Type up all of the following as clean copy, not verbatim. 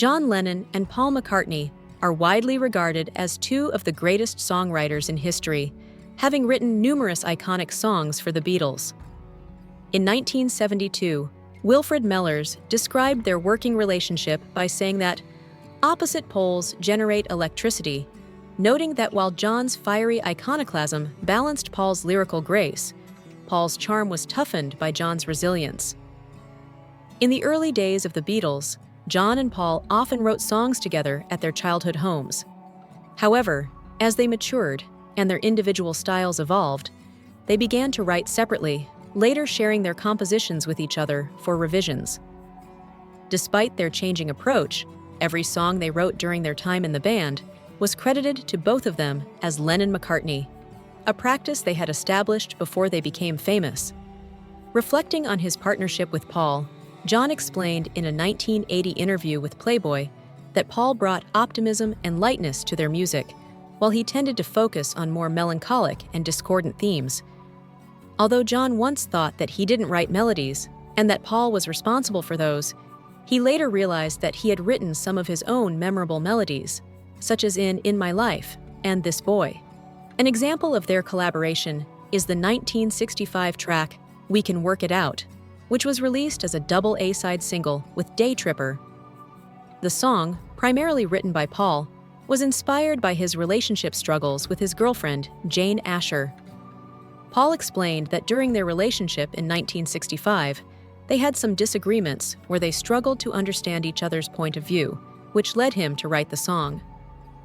John Lennon and Paul McCartney are widely regarded as two of the greatest songwriters in history, having written numerous iconic songs for the Beatles. In 1972, Wilfred Mellors described their working relationship by saying that opposite poles generate electricity, noting that while John's fiery iconoclasm balanced Paul's lyrical grace, Paul's charm was toughened by John's resilience. In the early days of the Beatles, John and Paul often wrote songs together at their childhood homes. However, as they matured and their individual styles evolved, they began to write separately, later sharing their compositions with each other for revisions. Despite their changing approach, every song they wrote during their time in the band was credited to both of them as Lennon-McCartney, a practice they had established before they became famous. Reflecting on his partnership with Paul, John explained in a 1980 interview with Playboy that Paul brought optimism and lightness to their music, while he tended to focus on more melancholic and discordant themes. Although John once thought that he didn't write melodies and that Paul was responsible for those, he later realized that he had written some of his own memorable melodies, such as In My Life and This Boy. An example of their collaboration is the 1965 track We Can Work It Out, which was released as a double A-side single with Day Tripper. The song, primarily written by Paul, was inspired by his relationship struggles with his girlfriend, Jane Asher. Paul explained that during their relationship in 1965, they had some disagreements where they struggled to understand each other's point of view, which led him to write the song.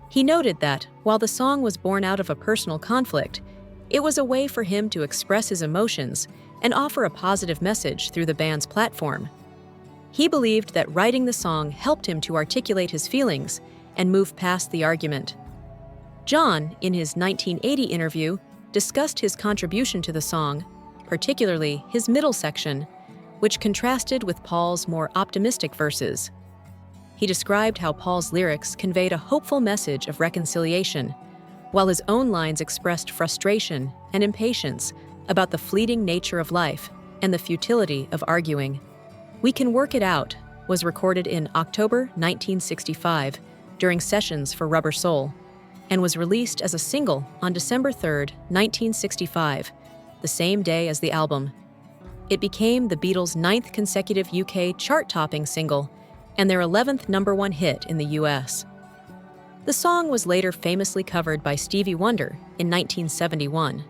He noted that, while the song was born out of a personal conflict, it was a way for him to express his emotions and offer a positive message through the band's platform. He believed that writing the song helped him to articulate his feelings and move past the argument. John, in his 1980 interview, discussed his contribution to the song, particularly his middle section, which contrasted with Paul's more optimistic verses. He described how Paul's lyrics conveyed a hopeful message of reconciliation, while his own lines expressed frustration and impatience about the fleeting nature of life and the futility of arguing. We Can Work It Out was recorded in October 1965 during sessions for Rubber Soul and was released as a single on December 3, 1965, the same day as the album. It became the Beatles' 9th consecutive UK chart-topping single and their 11th #1 hit in the US. The song was later famously covered by Stevie Wonder in 1971.